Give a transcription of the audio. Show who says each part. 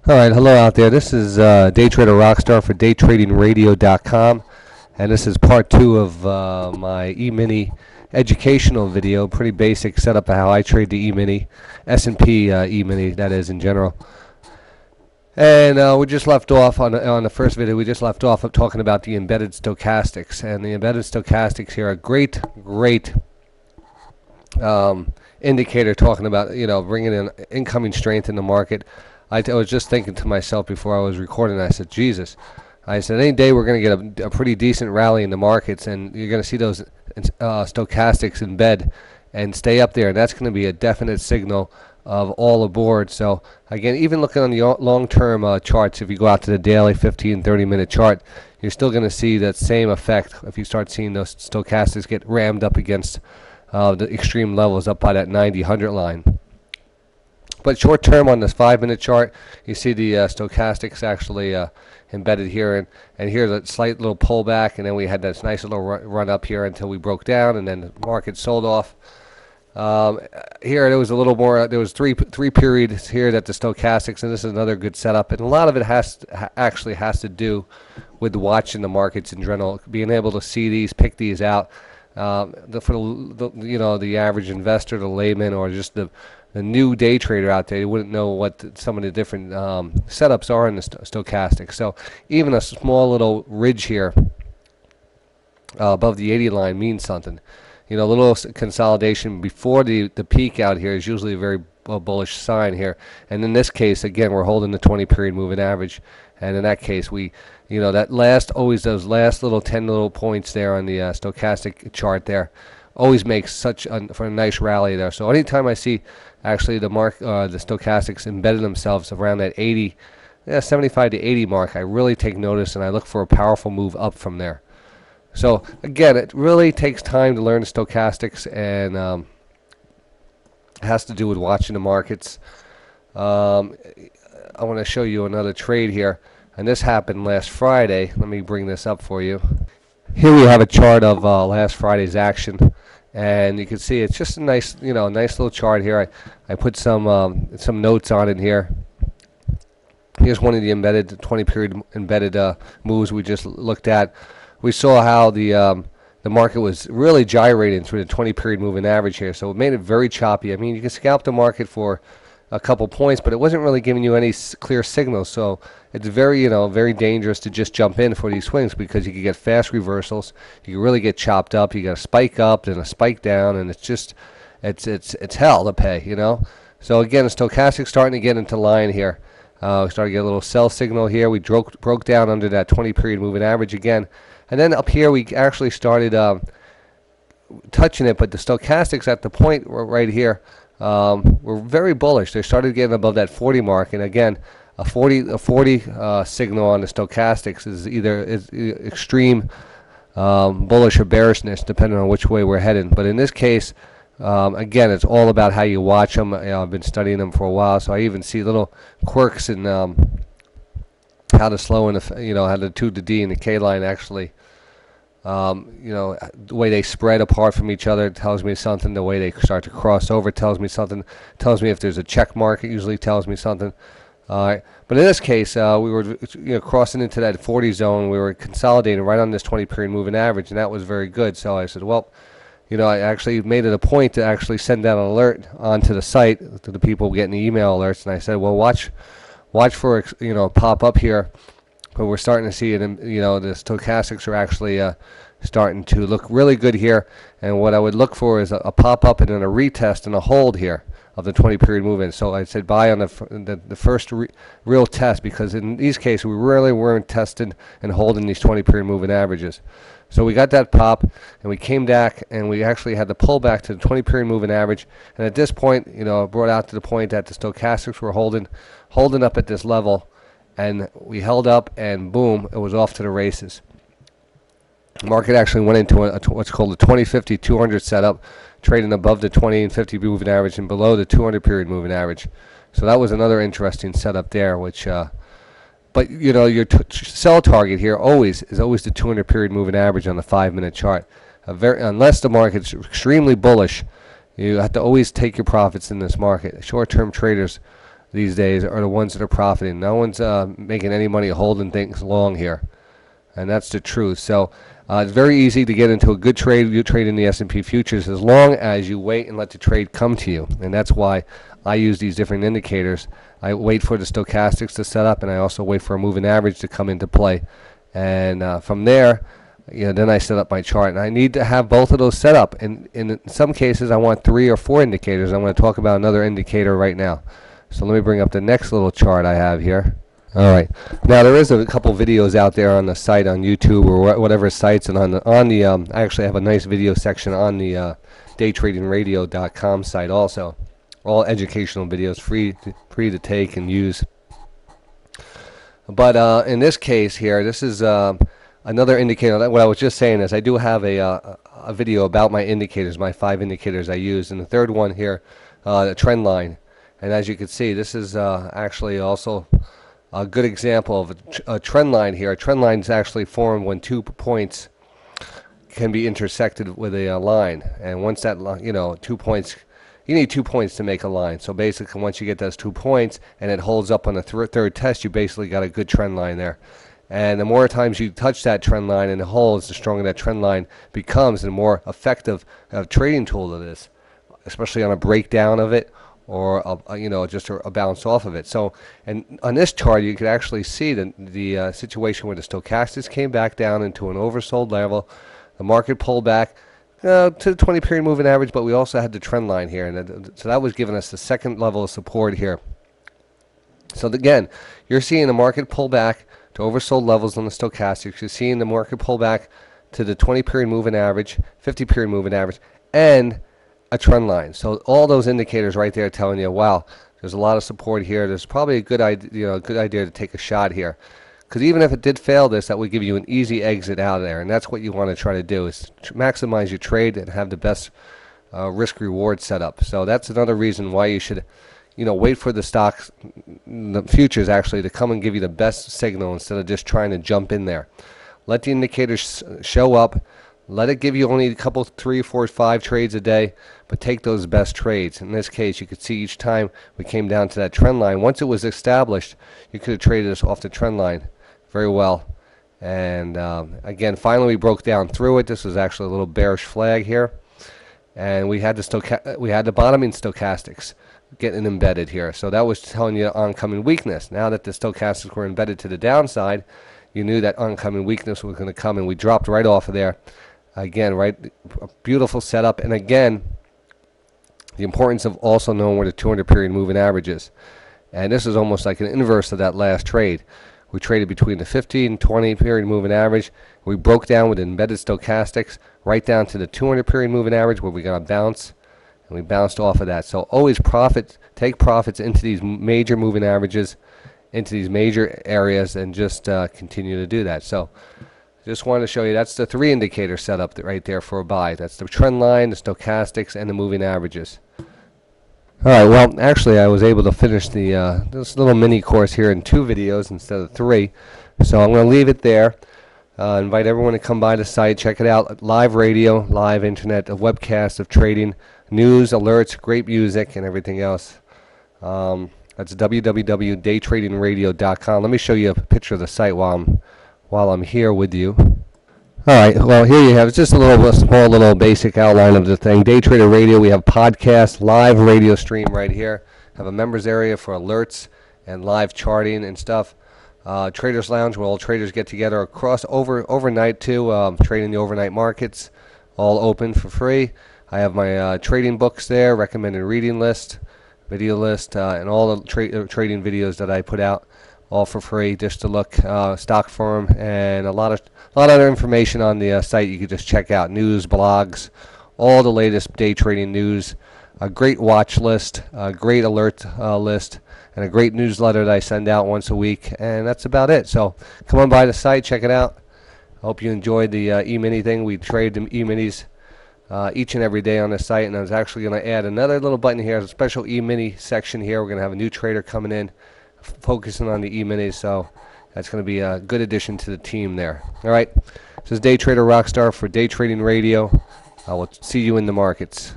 Speaker 1: All right, hello out there. This is DayTraderRockStar for DayTradingRadio.com, and this is part 2 of my E-mini educational video. Pretty basic setup of how I trade the E-mini, S&P E-mini, that is, in general. And we just left off on the first video. We just left off of talking about the embedded stochastics, and the embedded stochastics here are a great indicator, talking about bringing in incoming strength in the market. I was just thinking to myself before I was recording, I said, Jesus, I said, any day we're going to get a pretty decent rally in the markets, and you're going to see those stochastics embed and stay up there, and that's going to be a definite signal of all aboard. So again, even looking on the long-term charts, if you go out to the daily 15, 30-minute chart, you're still going to see that same effect if you start seeing those stochastics get rammed up against the extreme levels up by that 90, 100 line. But short term on this 5-minute chart, you see the stochastics actually embedded here, and here's a slight little pullback, and then we had this nice little run up here until we broke down, and then the market sold off. Here there was a little more. There was three periods here that the stochastics, and this is another good setup, and a lot of it actually has to do with watching the markets in general, being able to see these, pick these out. For the average investor, the layman, or just the new day trader out there, you wouldn't know what some of the different setups are in the stochastic. So even a small little ridge here above the 80 line means something. A little consolidation before the peak out here is usually a very bullish sign here. And in this case, again, we're holding the 20-period moving average. And in that case, those last little 10 little points there on the stochastic chart there always makes for a nice rally there. So anytime I see actually the stochastics embedded themselves around that 75 to 80 mark, I really take notice, and I look for a powerful move up from there. So again, it really takes time to learn the stochastics, and it has to do with watching the markets. I want to show you another trade here, and this happened last Friday. Let me bring this up for you. Here we have a chart of last Friday's action, and you can see it's just a nice, nice little chart here. I put some notes on it here. Here's one of the embedded 20-period embedded moves we just looked at. We saw how the market was really gyrating through the 20-period moving average here, so it made it very choppy. I mean, you can scalp the market for a couple points, but it wasn't really giving you any clear signals. So it's very, very dangerous to just jump in for these swings, because you can get fast reversals. You can really get chopped up. You got a spike up, then a spike down, and it's hell to pay, So again, the stochastic starting to get into line here. We started to get a little sell signal here. We broke down under that 20-period moving average again. And then up here, we actually started touching it, but the stochastics at the point right here were very bullish. They started getting above that 40 mark, and again, a 40 signal on the stochastics is either extreme bullish or bearishness, depending on which way we're heading. But in this case, again, it's all about how you watch them. I've been studying them for a while, so I even see little quirks in how the slow and how the 2 to D and the K line actually, the way they spread apart from each other tells me something. The way they start to cross over tells me something. Tells me if there's a check mark. It usually tells me something. But in this case, we were crossing into that 40 zone. We were consolidating right on this 20-period moving average, and that was very good. So I said, well, I actually made it a point to actually send out an alert onto the site to the people getting the email alerts, and I said, well, watch for pop up here. But we're starting to see it, and the stochastics are actually starting to look really good here. And what I would look for is a pop up and then a retest and a hold here of the 20-period movement. So I said buy on the first real test, because in these cases we really weren't testing and holding these 20-period moving averages. So we got that pop, and we came back, and we actually had to pull back to the 20-period moving average. And at this point, it brought out to the point that the stochastics were holding up at this level, and we held up, and boom, it was off to the races. The market actually went into what's called a 20-50 200 setup, trading above the 20 and 50 moving average and below the 200-period moving average. So that was another interesting setup there, which but your sell target here is always the 200-period moving average on the 5-minute chart. Unless the market's extremely bullish, you have to always take your profits in this market. Short-term traders these days are the ones that are profiting. No one's making any money holding things long here, and that's the truth. So it's very easy to get into a good trade. You trade in the S&P futures as long as you wait and let the trade come to you, and that's why I use these different indicators. I wait for the stochastics to set up, and I also wait for a moving average to come into play, and from there, then I set up my chart, and I need to have both of those set up. And in some cases, I want 3 or 4 indicators. I'm going to talk about another indicator right now. So let me bring up the next little chart I have here. All right. Now there is a couple videos out there on the site on YouTube or whatever sites, and I actually have a nice video section on the DayTradingRadio.com site also. All educational videos, free to take and use. But in this case here, this is another indicator. What I was just saying is I do have a video about my indicators, my 5 indicators I use, and the third one here, the trend line. And as you can see, this is actually also a good example of a trend line here. A trend line is actually formed when 2 points can be intersected with a line, and once that 2 points. You need 2 points to make a line. So basically, once you get those 2 points and it holds up on the third test, you basically got a good trend line there. And the more times you touch that trend line and it holds, the stronger that trend line becomes, and the more effective trading tool it is, especially on a breakdown of it or just a bounce off of it. So, and on this chart, you could actually see the situation where the stochastics came back down into an oversold level. The market pulled back to the 20-period moving average, but we also had the trend line here, and so that was giving us the second level of support here. So again, you're seeing the market pull back to oversold levels on the stochastics. You're seeing the market pull back to the 20-period moving average, 50-period moving average, and a trend line. So all those indicators right there telling you, wow, there's a lot of support here. There's probably a good idea, to take a shot here. Because even if it did fail this, that would give you an easy exit out of there, and that's what you want to try to do, is maximize your trade and have the best risk-reward setup. So that's another reason why you should, wait for the stocks, the futures actually, to come and give you the best signal instead of just trying to jump in there. Let the indicators show up. Let it give you only a couple, 3, 4, 5 trades a day, but take those best trades. In this case, you could see each time we came down to that trend line. Once it was established, you could have traded us off the trend line very well. And again, finally we broke down through it. This was actually a little bearish flag here, and we had the bottoming stochastics getting embedded here. So that was telling you oncoming weakness. Now that the stochastics were embedded to the downside, you knew that oncoming weakness was going to come, and we dropped right off of there. Again, right, a beautiful setup. And again, the importance of also knowing where the 200-period moving average is. And this is almost like an inverse of that last trade. We traded between the 50 and 20-period moving average. We broke down with embedded stochastics right down to the 200-period moving average, where we got a bounce, and we bounced off of that. So always take profits into these major moving averages, into these major areas, and just continue to do that. So just wanted to show you that's the 3 indicator setup right there for a buy. That's the trend line, the stochastics, and the moving averages. All right, well, actually, I was able to finish this little mini course here in 2 videos instead of 3. So I'm going to leave it there. Invite everyone to come by the site, check it out. Live radio, live internet, a webcast of trading, news, alerts, great music, and everything else. That's www.daytradingradio.com. Let me show you a picture of the site while I'm here with you. All right, well, here you have it's just a small little basic outline of the thing. Day Trader Radio, we have podcast, live radio stream right here. Have a members area for alerts and live charting and stuff. Traders Lounge, where all traders get together overnight too, trading the overnight markets, all open for free. I have my trading books there, recommended reading list, video list, and all the trading videos that I put out, all for free, just to look, stock firm, and a lot of other information on the site you can just check out. News, blogs, all the latest day trading news, a great watch list, a great alert list, and a great newsletter that I send out once a week, and that's about it. So come on by the site, check it out. I hope you enjoyed the e-mini thing. We trade the e-minis each and every day on the site, and I was actually going to add another little button here, a special e-mini section here. We're going to have a new trader coming in, focusing on the e-minis, so that's going to be a good addition to the team there. All right, this is DayTraderRockStar for Day Trading Radio. I will see you in the markets.